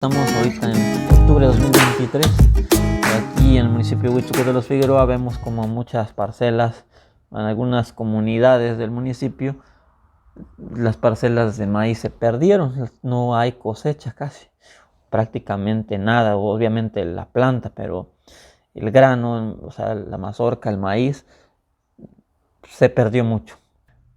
Estamos ahorita en octubre de 2023. Aquí en el municipio de Huichuco de los Figueroa vemos como muchas parcelas, en algunas comunidades del municipio, las parcelas de maíz se perdieron. No hay cosecha casi, prácticamente nada. Obviamente la planta, pero el grano, o sea, la mazorca, el maíz, se perdió mucho.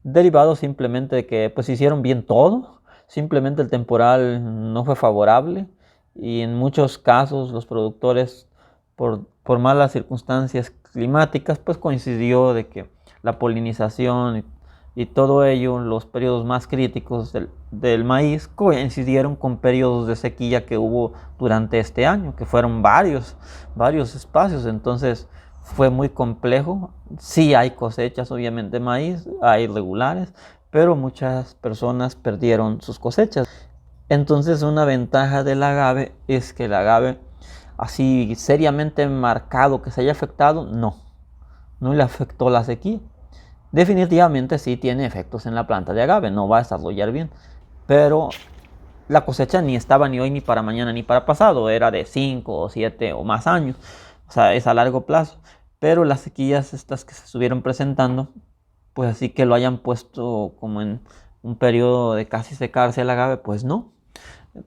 Derivado simplemente de que pues hicieron bien todo, simplemente el temporal no fue favorable y en muchos casos los productores por malas circunstancias climáticas pues coincidió de que la polinización y todo ello, los periodos más críticos del maíz coincidieron con periodos de sequía que hubo durante este año, que fueron varios espacios. Entonces fue muy complejo. Sí hay cosechas obviamente de maíz, hay regulares, pero muchas personas perdieron sus cosechas. Entonces una ventaja del agave es que el agave así seriamente marcado que se haya afectado, no le afectó la sequía. Definitivamente sí tiene efectos en la planta de agave, no va a desarrollar bien, pero la cosecha ni estaba ni hoy ni para mañana ni para pasado, era de 5 o 7 o más años, o sea, es a largo plazo. Pero las sequías estas que se estuvieron presentando, pues así que lo hayan puesto como en un periodo de casi secarse el agave, pues no,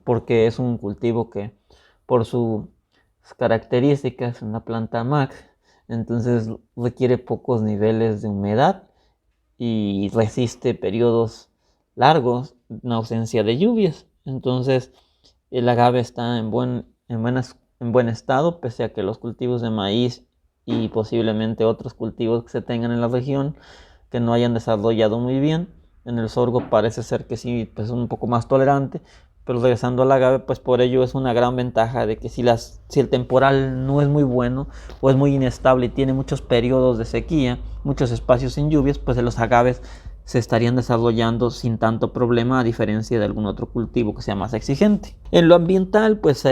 porque es un cultivo que por sus características es una planta MAC, entonces requiere pocos niveles de humedad y resiste periodos largos en ausencia de lluvias. Entonces el agave está en buen estado, pese a que los cultivos de maíz y posiblemente otros cultivos que se tengan en la región que no hayan desarrollado muy bien. En el sorgo parece ser que sí, pues es un poco más tolerante, pero regresando al agave, pues por ello es una gran ventaja de que si el temporal no es muy bueno o es muy inestable y tiene muchos periodos de sequía, muchos espacios sin lluvias, pues los agaves se estarían desarrollando sin tanto problema, a diferencia de algún otro cultivo que sea más exigente. En lo ambiental, pues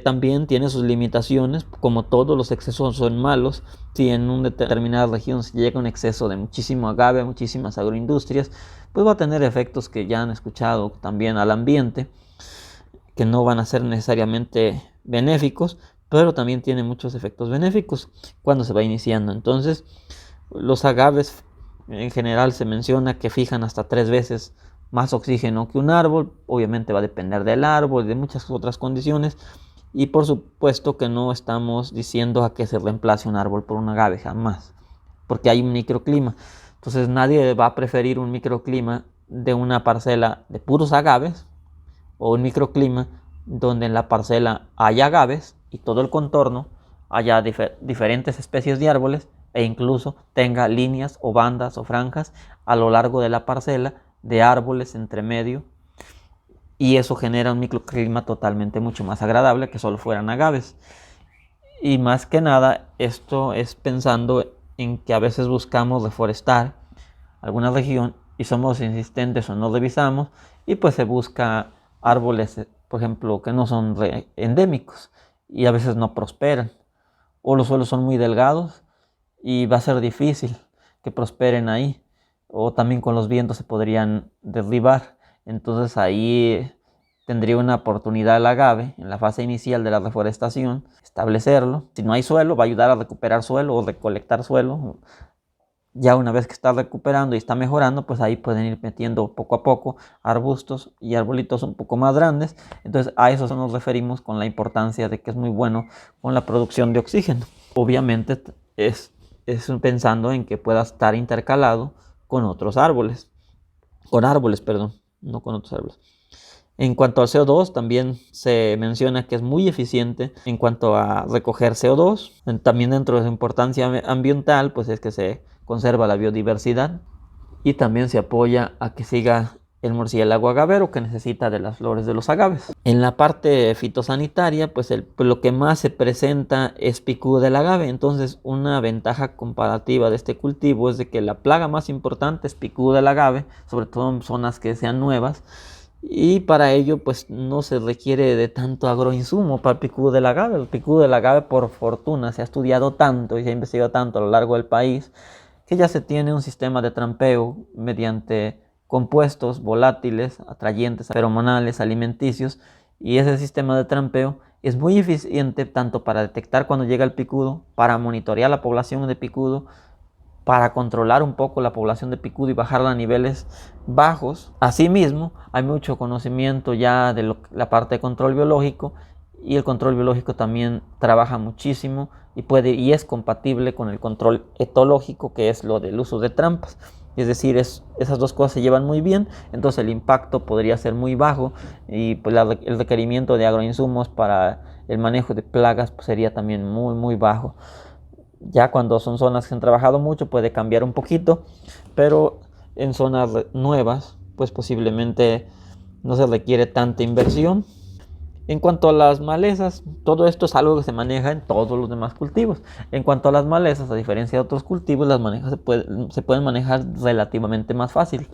también tiene sus limitaciones. Como todos los excesos son malos, si en una determinada región se llega a un exceso de muchísimo agave, muchísimas agroindustrias, pues va a tener efectos que ya han escuchado también al ambiente, que no van a ser necesariamente benéficos, pero también tiene muchos efectos benéficos cuando se va iniciando. Entonces, los agaves en general se menciona que fijan hasta 3 veces más oxígeno que un árbol. Obviamente va a depender del árbol y de muchas otras condiciones. Y por supuesto que no estamos diciendo a que se reemplace un árbol por un agave, jamás, porque hay un microclima. Entonces nadie va a preferir un microclima de una parcela de puros agaves o un microclima donde en la parcela haya agaves y todo el contorno haya diferentes especies de árboles, e incluso tenga líneas o bandas o franjas a lo largo de la parcela de árboles entre medio, y eso genera un microclima totalmente mucho más agradable que solo fueran agaves. Y más que nada esto es pensando en que a veces buscamos reforestar alguna región y somos insistentes o no revisamos, y pues se busca árboles, por ejemplo, que no son endémicos y a veces no prosperan, o los suelos son muy delgados y va a ser difícil que prosperen ahí, o también con los vientos se podrían derribar. Entonces ahí tendría una oportunidad el agave en la fase inicial de la reforestación, establecerlo. Si no hay suelo, va a ayudar a recuperar suelo o recolectar suelo. Ya una vez que está recuperando y está mejorando, pues ahí pueden ir metiendo poco a poco arbustos y arbolitos un poco más grandes. Entonces a eso nos referimos con la importancia de que es muy bueno con la producción de oxígeno. Obviamente es pensando en que pueda estar intercalado con otros árboles, no con otros árboles. En cuanto al CO2, también se menciona que es muy eficiente en cuanto a recoger CO2. También dentro de su importancia ambiental, pues es que se conserva la biodiversidad y también se apoya a que siga el murciélago agavero, que necesita de las flores de los agaves. En la parte fitosanitaria, pues lo que más se presenta es picudo del agave. Entonces una ventaja comparativa de este cultivo es de que la plaga más importante es picudo del agave, sobre todo en zonas que sean nuevas. Y para ello pues no se requiere de tanto agroinsumo para el picudo del agave. El picudo del agave, por fortuna, se ha estudiado tanto y se ha investigado tanto a lo largo del país, que ya se tiene un sistema de trampeo mediante compuestos volátiles, atrayentes, feromonales, alimenticios, Y ese sistema de trampeo es muy eficiente tanto para detectar cuando llega el picudo, para monitorear la población de picudo, para controlar un poco la población de picudo y bajarla a niveles bajos. Asimismo, hay mucho conocimiento ya de la parte de control biológico, y el control biológico también trabaja muchísimo y es compatible con el control etológico, que es lo del uso de trampas. Es decir, esas dos cosas se llevan muy bien, entonces el impacto podría ser muy bajo y pues el requerimiento de agroinsumos para el manejo de plagas pues sería también muy bajo. Ya cuando son zonas que se han trabajado mucho puede cambiar un poquito, pero en zonas nuevas pues posiblemente no se requiere tanta inversión. En cuanto a las malezas, todo esto es algo que se maneja en todos los demás cultivos. En cuanto a las malezas, a diferencia de otros cultivos, las malezas se pueden manejar relativamente más fácil.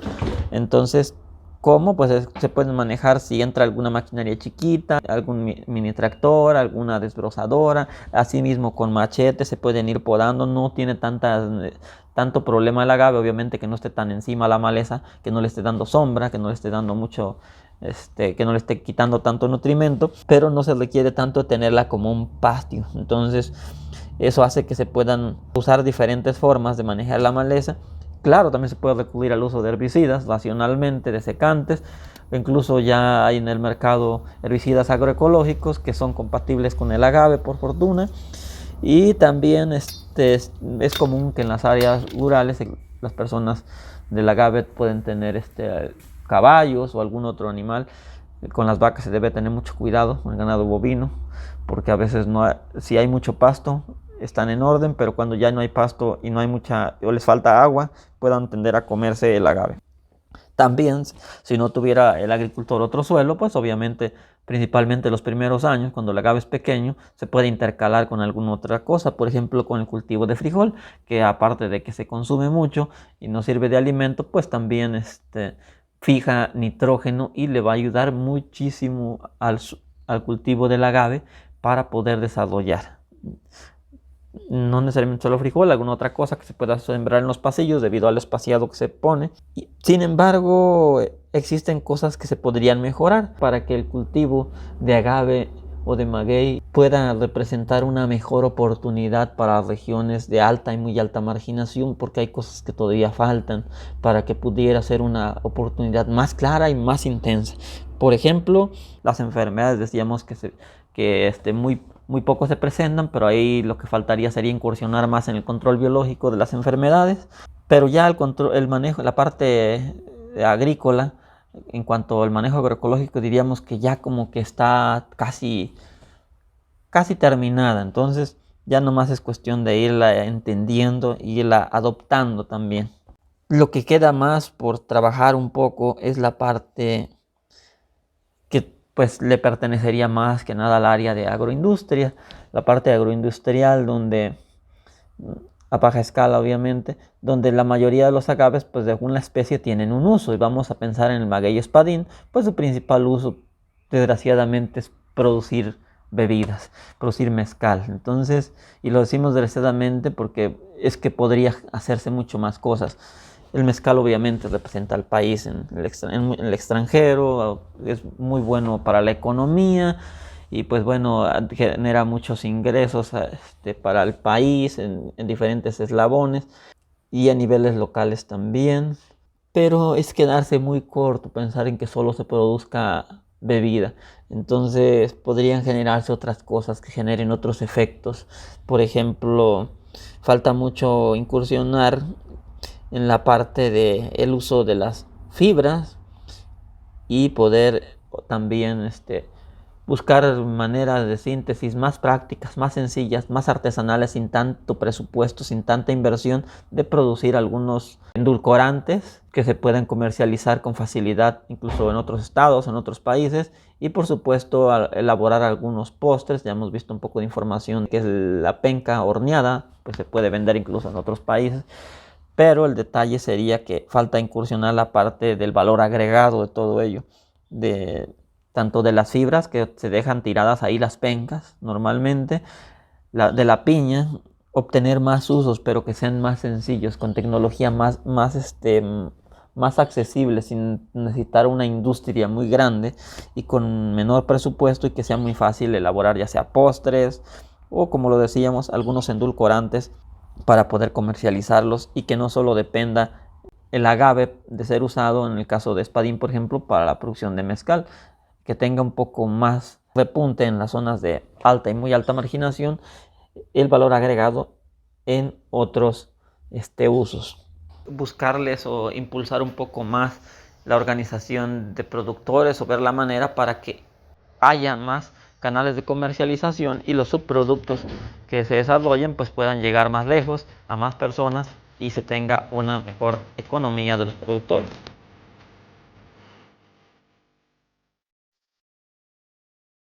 Entonces, ¿cómo? Pues se pueden manejar si entra alguna maquinaria chiquita, algún mini tractor, alguna desbrozadora. Asimismo, con machete se pueden ir podando. No tiene tanto problema el agave, obviamente que no esté tan encima la maleza, que no le esté dando sombra, que no le esté dando mucho, que no le esté quitando tanto nutrimento, pero no se requiere tanto tenerla como un pastio. Entonces, eso hace que se puedan usar diferentes formas de manejar la maleza. Claro, también se puede recurrir al uso de herbicidas racionalmente, de secantes. Incluso ya hay en el mercado herbicidas agroecológicos que son compatibles con el agave, por fortuna. Y también es común que en las áreas rurales las personas del agave pueden tener caballos o algún otro animal. Con las vacas se debe tener mucho cuidado, con el ganado bovino, porque a veces si hay mucho pasto están en orden, pero cuando ya no hay pasto y no hay o les falta agua, puedan tender a comerse el agave. También, si no tuviera el agricultor otro suelo, pues obviamente, principalmente los primeros años, cuando el agave es pequeño, se puede intercalar con alguna otra cosa, por ejemplo, con el cultivo de frijol, que aparte de que se consume mucho y no sirve de alimento, pues también fija nitrógeno y le va a ayudar muchísimo al cultivo del agave para poder desarrollar. No necesariamente solo frijol, alguna otra cosa que se pueda sembrar en los pasillos debido al espaciado que se pone. Sin embargo, existen cosas que se podrían mejorar para que el cultivo de agave o de maguey pueda representar una mejor oportunidad para regiones de alta y muy alta marginación, porque hay cosas que todavía faltan para que pudiera ser una oportunidad más clara y más intensa. Por ejemplo, las enfermedades, decíamos que muy pocos se presentan, pero ahí lo que faltaría sería incursionar más en el control biológico de las enfermedades. Pero ya el manejo, la parte agrícola, en cuanto al manejo agroecológico, diríamos que ya como que está casi terminada. Entonces ya nomás es cuestión de irla entendiendo y irla adoptando también. Lo que queda más por trabajar un poco es la parte que pues le pertenecería más que nada al área de agroindustria, la parte agroindustrial donde a baja escala obviamente, donde la mayoría de los agaves pues de alguna especie tienen un uso, y vamos a pensar en el maguey espadín, pues su principal uso desgraciadamente es producir bebidas, producir mezcal. Entonces, y lo decimos desgraciadamente porque es que podría hacerse mucho más cosas. El mezcal obviamente representa al país en el extranjero, es muy bueno para la economía y pues bueno, genera muchos ingresos para el país en diferentes eslabones y a niveles locales también. Pero es quedarse muy corto pensar en que solo se produzca bebida. Entonces podrían generarse otras cosas que generen otros efectos. Por ejemplo, falta mucho incursionar en la parte del uso de las fibras y poder también buscar maneras de síntesis más prácticas, más sencillas, más artesanales, sin tanto presupuesto, sin tanta inversión, de producir algunos endulcorantes que se pueden comercializar con facilidad incluso en otros estados, en otros países, y por supuesto elaborar algunos postres. Ya hemos visto un poco de información que es la penca horneada, pues se puede vender incluso en otros países. Pero el detalle sería que falta incursionar la parte del valor agregado de todo ello, tanto de las fibras que se dejan tiradas ahí, las pencas normalmente, de la piña, obtener más usos, pero que sean más sencillos, con tecnología más accesible sin necesitar una industria muy grande y con menor presupuesto, y que sea muy fácil elaborar ya sea postres o, como lo decíamos, algunos endulcorantes para poder comercializarlos, y que no solo dependa el agave de ser usado en el caso de Espadín, por ejemplo, para la producción de mezcal, que tenga un poco más repunte en las zonas de alta y muy alta marginación el valor agregado en otros usos. Buscarles o impulsar un poco más la organización de productores, o ver la manera para que haya más canales de comercialización y los subproductos que se desarrollen pues puedan llegar más lejos a más personas y se tenga una mejor economía de los productores.